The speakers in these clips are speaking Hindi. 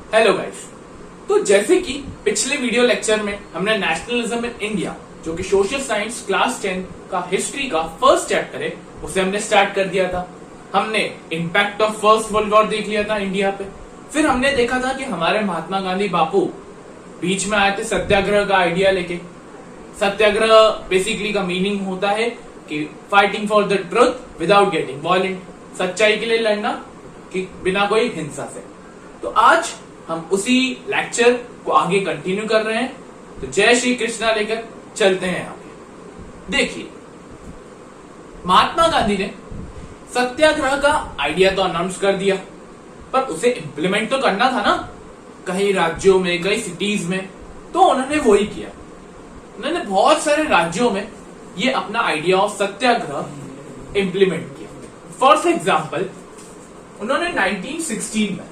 Hello guys. तो जैसे कि पिछले वीडियो लेक्चर में हमने नेशनलिज्म इन इंडिया जो कि सोशल साइंस क्लास 10 का हिस्ट्री का फर्स्ट चैप्टर है उसे हमने स्टार्ट कर दिया था। हमने impact of first world war देख लिया था इंडिया पे। फिर हमने देखा था कि हमारे महात्मा गांधी बापू बीच में आए थे सत्याग्रह का आइडिया लेके। सत्याग्रह बेसिकली का मीनिंग होता है कि fighting for the truth without getting violent, सच्चाई के लिए लड़ना कि बिना कोई हिंसा से। तो आज हम उसी लेक्चर को आगे कंटिन्यू कर रहे हैं। तो जय श्री कृष्णा लेकर चलते हैं आगे। देखिए, महात्मा गांधी ने सत्याग्रह का आइडिया तो अनाउंस कर दिया, पर उसे इंप्लीमेंट तो करना था ना, कई राज्यों में, कई सिटीज में। तो उन्होंने वही किया। उन्होंने बहुत सारे राज्यों में ये अपना आइडिया ऑफ सत्याग्रह इंप्लीमेंट किया। फॉर एग्जाम्पल, उन्होंने 1916 में,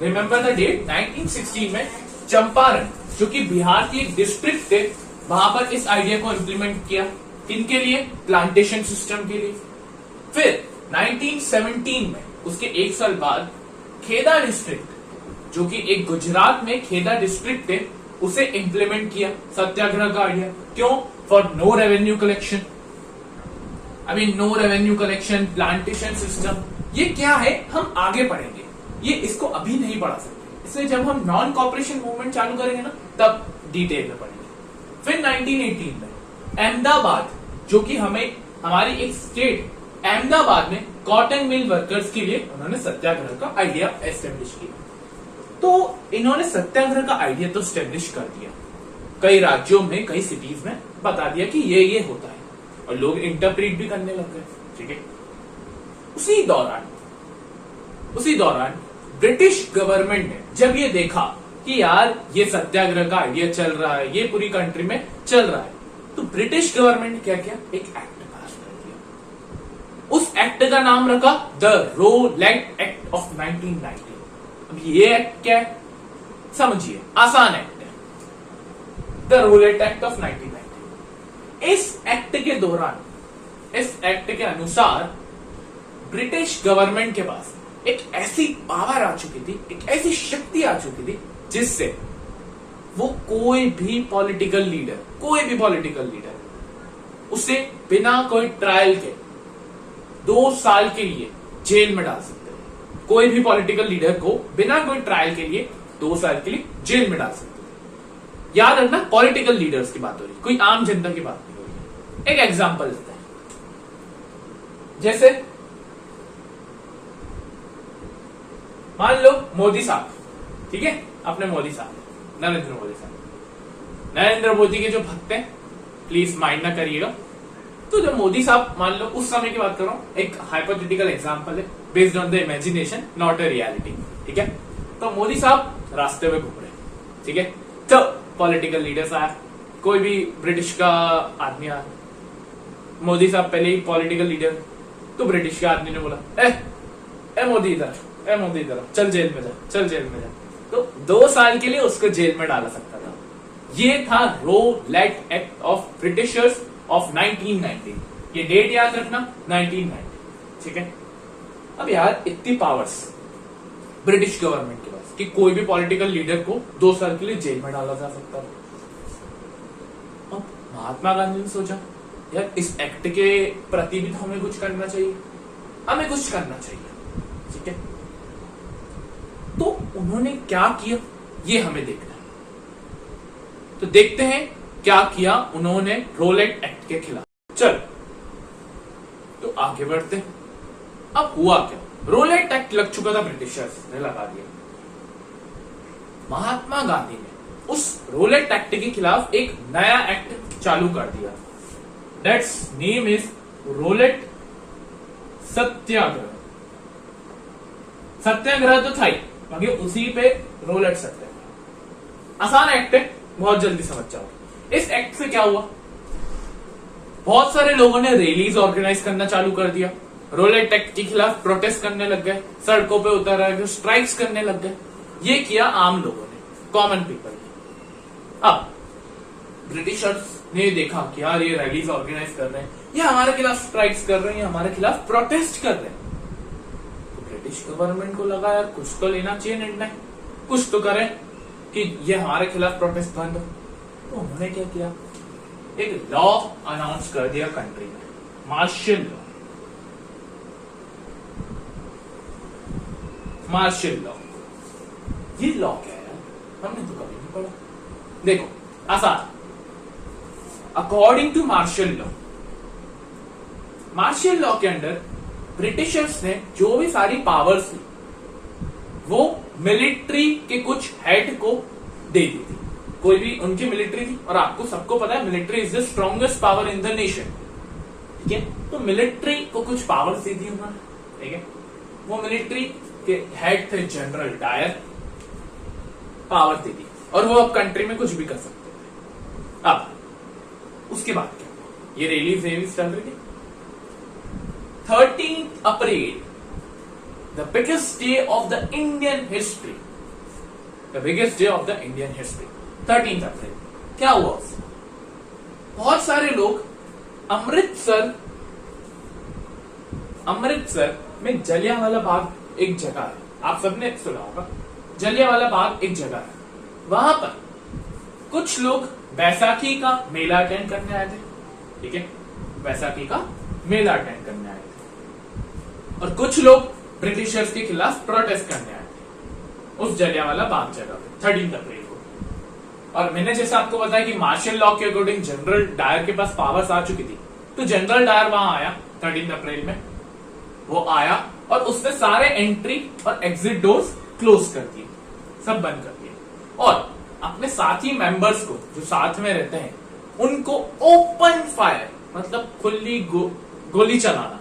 रिमेंबर द डेट, 1916 में चंपारण जो कि बिहार की एक डिस्ट्रिक्ट थे, वहां पर इस आइडिया को इंप्लीमेंट किया। किनके लिए? प्लांटेशन सिस्टम के लिए। फिर 1917 में, उसके एक साल बाद, खेदा डिस्ट्रिक्ट जो कि एक गुजरात में खेदा डिस्ट्रिक्ट थे, उसे इंप्लीमेंट किया सत्याग्रह का आइडिया। क्यों? For no revenue collection. अभी no revenue collection, plantation system, ये क्या है हम आगे पढ़ेंगे, ये इसको अभी नहीं पढ़ा सकते। इसलिए जब हम नॉन कॉपरेशन मूवमेंट चालू करेंगे ना, तब डिटेल में पढ़ेंगे। फिर 1918 में अहमदाबाद जो कि हमारी एक स्टेट, अहमदाबाद में कॉटन मिल वर्कर्स के लिए उन्होंने सत्याग्रह का आइडिया एस्टेब्लिश किया। तो इन्होंने सत्याग्रह का आइडिया तो एस्टेब्लिश कर दिया, कई राज्यों में, कई सिटीज में बता दिया कि ये होता है, और लोग इंटरप्रेट भी करने लग गए। ठीक है। उसी दौरान ब्रिटिश गवर्नमेंट ने जब ये देखा कि यार ये सत्याग्रह का आइडिया चल रहा है, ये पूरी कंट्री में चल रहा है, तो ब्रिटिश गवर्नमेंट ने क्या किया? एक एक्ट पास कर दिया। उस एक्ट का नाम रखा द रोलेट एक्ट ऑफ 1990। अब ये एक्ट क्या है समझिए, आसान एक्ट है, द रोलेट एक्ट ऑफ 1990। इस एक्ट के दौरान, इस एक्ट के अनुसार ब्रिटिश गवर्नमेंट के पास एक ऐसी पावर आ चुकी थी, एक ऐसी शक्ति आ चुकी थी, जिससे वो कोई भी पॉलिटिकल लीडर उसे बिना कोई ट्रायल के 2 साल के लिए जेल में डाल सकते थे। कोई भी पॉलिटिकल लीडर को बिना कोई ट्रायल के लिए 2 साल के लिए जेल में डाल सकते थे। याद रखना, पॉलिटिकल लीडर्स की बात हो रही, कोई आम जनता की बात नहीं हो रही। एक एग्जांपल देते हैं, जैसे मान लो मोदी साहब, ठीक है, अपने मोदी साहब, नरेंद्र मोदी साहब। नरेंद्र मोदी के जो भक्त हैं, प्लीज माइंड ना करिएगा। तो जब मोदी साहब, मान लो उस समय की बात कर रहा हूं, एक हाइपोथेटिकल एग्जांपल है, based on the imagination, not a reality. ठीक है। तो मोदी साहब रास्ते में घूम रहे, ठीक है, तो पॉलिटिकल लीडर्स आया, कोई भी ब्रिटिश का आदमी आया। मोदी साहब पहले ही पॉलिटिकल लीडर, तो ब्रिटिश के आदमी ने बोला, ए मोदी इधर, मोदी इधर, चल जेल में जा। तो 2 साल के लिए उसको जेल में डाला सकता था। ये था Rowlatt act of Britishers of 1990। ये डेट याद रखना, 1990। ठीक है। अब यार इतनी पावर्स ब्रिटिश गवर्नमेंट के पास कि कोई भी पॉलिटिकल लीडर को 2 साल के लिए जेल में डाला जा सकता था। अब महात्मा गांधी ने सोचा, यार इस एक्ट के प्रति भी हमें कुछ करना चाहिए। ठीक है। तो उन्होंने क्या किया, ये हमें देखना है। तो देखते हैं क्या किया उन्होंने रोलेट एक्ट के खिलाफ। चल, तो आगे बढ़ते हैं। अब हुआ क्या? रोलेट एक्ट लग चुका था, ब्रिटिशर्स ने लगा दिया। महात्मा गांधी ने उस रोलेट एक्ट के खिलाफ एक नया एक्ट चालू कर दिया। दैट्स नेम इज रोलेट सत्याग्रह। सत्याग्रह तो था ही, बाकी उसी पे रोलेट सत्याग्रह। आसान एक्ट है, बहुत जल्दी समझ जाओगे। इस एक्ट से क्या हुआ? बहुत सारे लोगों ने रैलीज ऑर्गेनाइज करना चालू कर दिया, रोलेट एक्ट के खिलाफ प्रोटेस्ट करने लग गए, सड़कों पे उतर आए, स्ट्राइक्स करने लग गए। ये किया आम लोगों ने, कॉमन पीपल ने। अब ब्रिटिशर्स ने देखा कि यार ये रैलीज ऑर्गेनाइज कर रहे हैं, ये हमारे खिलाफ स्ट्राइक्स कर रहे हैं, हमारे खिलाफ प्रोटेस्ट कर रहे हैं। ब्रिटिश गवर्नमेंट को लगा यार कुछ तो लेना चाहिए निर्णय, कुछ तो करें कि ये हमारे खिलाफ प्रोटेस्ट बंद हो। तो उन्होंने क्या किया, एक लॉ अनाउंस कर दिया कंट्री में, मार्शल लॉ। मार्शल लॉ, ये लॉ क्या है, हमने तो कभी नहीं पढ़ा। देखो आसान, according to martial law, martial law के अंदर ब्रिटिशर्स ने जो भी सारी पावर्स ली वो मिलिट्री के कुछ हेड को दे दी थी। कोई भी उनकी मिलिट्री थी, और आपको सबको पता है military is the strongest power in the nation, ठीक है। तो मिलिट्री को कुछ पावर्स दे दी उन्होंने, ठीक है। वो मिलिट्री के हेड थे जनरल डायर, पावर दे दी, और वो अब कंट्री में कुछ भी कर सकते थे। अब उसके बाद क्या, ये रैलीज चल रही थी। 13th April, the biggest day of the Indian history, the biggest day of the Indian history, 13th अप्रैल, क्या हुआ उससे? बहुत सारे लोग अमृतसर में जलियांवाला बाग एक जगह है, आप सबने सुना होगा, जलियांवाला बाग एक जगह है, वहां पर कुछ लोग बैसाखी का मेला अटेंड करने आए थे, ठीक है, बैसाखी का मेला अटेंड करने आए थे, और कुछ लोग ब्रिटिशर्स के खिलाफ प्रोटेस्ट करने आए थे उस जलियांवाला बाग जगह पे 13 अप्रैल को। और मैंने जैसा आपको बताया कि मार्शल लॉ के अकॉर्डिंग जनरल डायर के पास पावर्स आ चुकी थी, तो जनरल डायर वहां आया 13 अप्रैल में, वो आया और उसने सारे एंट्री और एग्जिट डोर्स क्लोज कर दिए, सब बंद कर दिए, और अपने साथी मेंबर्स को जो साथ में रहते हैं उनको ओपन फायर, मतलब खुली गोली चलाना,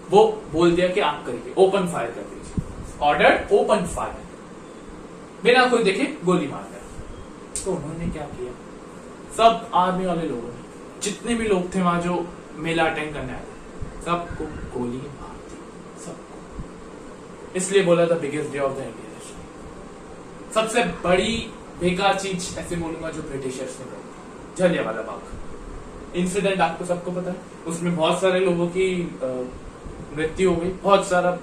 वो बोल दिया कि आप करिए, ओपन फायर कर दीजिए, ऑर्डर ओपन फायर, बिना कोई देखे गोली मार दिया। तो उन्होंने क्या किया, सब आर्मी वाले लोगों ने, जितने भी लोग थे वहां जो मेला अटेंड करने आए थे, सबको गोली मार दी, सबको। इसलिए बोला था biggest day of the Indian history. सबसे बड़ी बेकार चीज ऐसे बोलूंगा जो ब्रिटिशर्स ने करी, जलियांवाला बाग इंसिडेंट, आपको सबको पता है, उसमें बहुत सारे लोगों की मृत्यु हो गई, बहुत सारा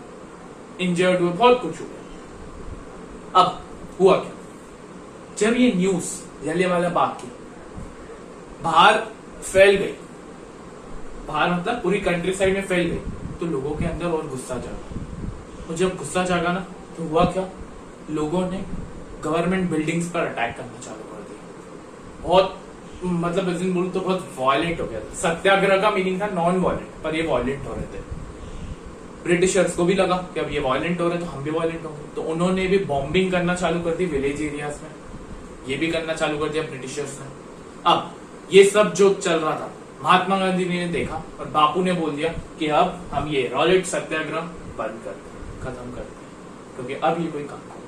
इंजर्ड हुए, बहुत कुछ हो गया। अब हुआ क्या, जब ये न्यूज जलियांवाला बाग की बाहर फैल गई, बाहर मतलब पूरी कंट्री साइड में फैल गई, तो लोगों के अंदर और गुस्सा जागा, और जब गुस्सा जागा ना, तो हुआ क्या, लोगों ने गवर्नमेंट बिल्डिंग्स पर अटैक करना चालू कर दिया। बहुत मतलब इस दिन बोलूं तो बहुत वायलेंट हो गया था। सत्याग्रह का मीनिंग था नॉन वायलेंट, पर ये वायलेंट हो रहे थे। ब्रिटिशर्स को भी लगा कि अब ये वायलेंट हो रहे तो हम भी वायलेंट होंगे, तो उन्होंने भी बॉम्बिंग करना चालू कर दी विलेज एरियाज में, ये भी करना चालू कर दिया ब्रिटिशर्स ने। अब ये सब जो चल रहा था, महात्मा गांधी ने देखा और बापू ने बोल दिया कि अब हम ये रॉलेट सत्याग्रह बंद करते हैं, खत्म करते हैं, क्योंकि अब ये कोई काम नहीं,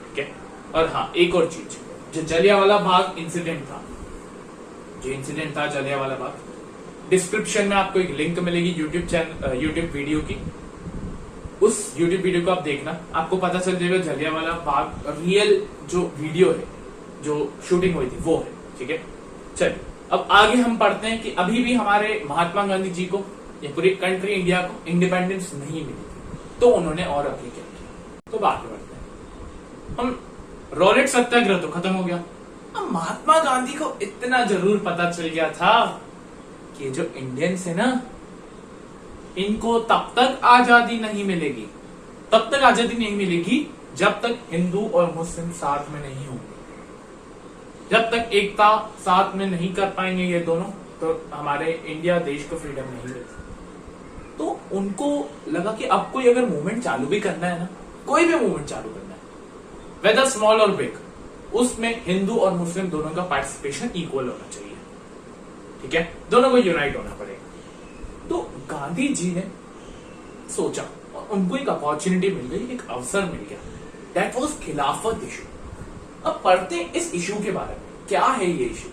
ठीक है। और हाँ, एक और चीज, जो जलियांवाला बाग इंसिडेंट था, जलियांवाला बाग, डिस्क्रिप्शन में आपको एक लिंक मिलेगी यूट्यूब वीडियो की, उस यूट्यूब वीडियो को आप देखना, आपको पता चल जाएगा जलियांवाला बाग रियल जो वीडियो है, जो शूटिंग हुई थी वो है, ठीक है। चलिए अब आगे हम पढ़ते हैं कि अभी भी हमारे महात्मा गांधी जी को, ये पूरी कंट्री इंडिया को इंडिपेंडेंस नहीं मिली थी, तो उन्होंने और आगे क्या किया, तो बात करते हैं हम। रॉलेट सत्याग्रह तो खत्म हो गया, अब महात्मा गांधी को इतना जरूर पता चल गया था कि जो इंडियंस है ना, इनको तब तक आजादी नहीं मिलेगी, तब तक आजादी नहीं मिलेगी जब तक हिंदू और मुस्लिम साथ में नहीं होंगे, जब तक एकता साथ में नहीं कर पाएंगे ये दोनों, तो हमारे इंडिया देश को फ्रीडम नहीं मिलती। तो उनको लगा कि अब कोई अगर मूवमेंट चालू भी करना है ना, कोई भी मूवमेंट चालू करना है, वेदर स्मॉल और बिग, उसमें हिंदू और मुस्लिम दोनों का पार्टिसिपेशन इक्वल होना चाहिए, ठीक है, दोनों को यूनाइट होना पड़ेगा। तो गांधी जी ने सोचा और उनको एक अपॉर्चुनिटी मिल गई, एक अवसर मिल गया, दैट वाज खिलाफत इशू। अब पढ़ते हैं इस इशू के बारे में, क्या है ये इशू,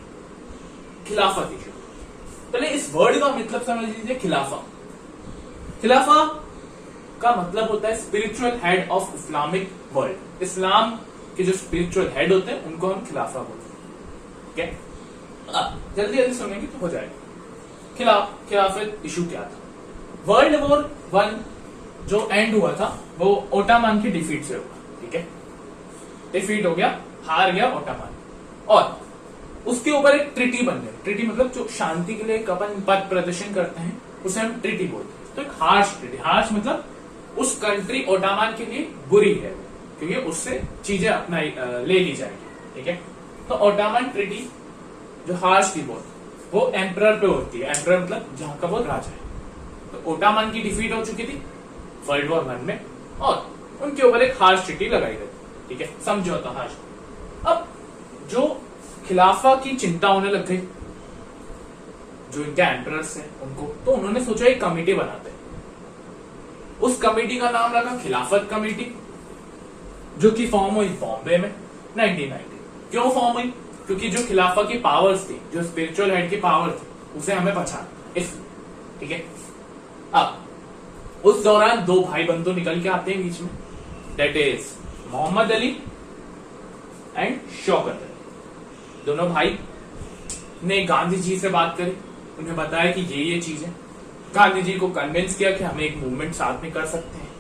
खिलाफत इशू। पहले इस वर्ड का मतलब समझ लीजिए, खिलाफा। खिलाफा का मतलब होता है spiritual head of Islamic world. इस्लाम के जो स्पिरिचुअल हेड होते हैं उनको हम खिलाफा बोलते हैं, ठीक है। जल्दी जल्दी सुनेंगे तो हो जाएगा। खिलाफत इशू क्या था? वर्ल्ड वॉर 1 जो एंड हुआ था वो ओटोमन की डिफीट से हुआ, ठीक है। डिफीट हो गया, हार गया ओटोमन। और उसके ऊपर एक ट्रिटी बन गई। ट्रिटी मतलब जो शांति के लिए एक अपन पद प्रदर्शन करते हैं उसे हम ट्रिटी बोलते हैं। तो एक हार्श ट्रिटी, हार्श मतलब उस कंट्री ओटोमन के लिए बुरी है क्योंकि उससे चीजें अपना ले ली जाएगी, ठीक है। तो ओटोमन ट्रिटी जो हार्श थी वो एम्परर पे होती है। एम्परर मतलब जहां का वो राजा है। तो ओटोमन की डिफीट हो चुकी थी वर्ल्ड वॉर 1 में और उनके ऊपर एक हार्श ट्रिटी लगाई गई, ठीक है, समझौता हार्श। अब जो खिलाफा की चिंता होने लग गई जो इनके एम्परर्स हैं उनको, तो उन्होंने सोचा एक कमेटी बनाते हैं। उस कमेटी का नाम रखा खिलाफत कमेटी, जो कि फॉर्म हुई बॉम्बे में 1990। क्यों फॉर्म हुई? क्योंकि जो खिलाफा की पावर्स थी, जो स्पिरिचुअल हेड की पावर थी, उसे हमें बचाना, इस, ठीक है। अब उस दौरान दो भाई बंधु निकल के आते हैं बीच में, that is Mohammad Ali and Shaukat Ali. दोनों भाई ने गांधी जी से बात करी, उन्हें बताया कि ये चीज है। गांधी जी को कन्विंस किया कि हम एक मूवमेंट साथ में कर सकते हैं।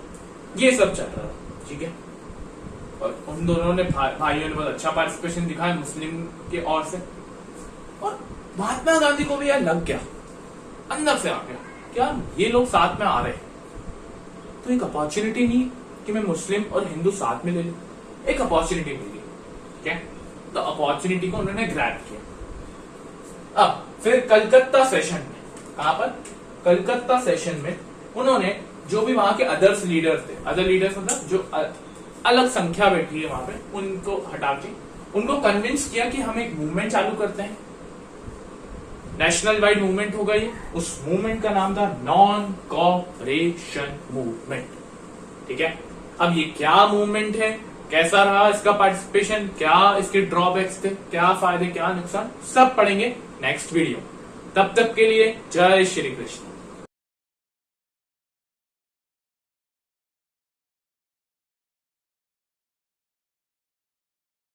ये सब चल रहा था, ठीक है। और उन दोनों ने भाइयों ने बहुत अच्छा पार्टिसिपेशन दिखाया मुस्लिम के ओर से। और महात्मा गांधी को भी यार लग गया, अंदर से आ गया क्या ये लोग साथ में आ रहे हैं, तो एक अपॉर्चुनिटी नहीं कि मैं मुस्लिम और हिंदू साथ में ले लूं। एक अपॉर्चुनिटी मिल गई, ठीक है। तो अपॉर्चुनिटी को उन्होंने ग्रैब किया। अब फिर कलकत्ता सेशन में, कहां पर? कलकत्ता सेशन में उन्होंने जो भी वहां के अदर्स लीडर थे, अदर लीडर्स मतलब जो अलग संख्या बैठी है वहां पे, उनको हटा के उनको कन्विंस किया कि हम एक मूवमेंट चालू करते हैं। नेशनल वाइड मूवमेंट होगा ये। उस मूवमेंट का नाम था नॉन कॉपरेशन मूवमेंट, ठीक है। अब ये क्या मूवमेंट है, कैसा रहा इसका पार्टिसिपेशन, क्या इसके ड्रॉबैक्स थे, क्या फायदे क्या नुकसान, सब पढ़ेंगे नेक्स्ट वीडियो। तब तक के लिए जय श्री कृष्ण।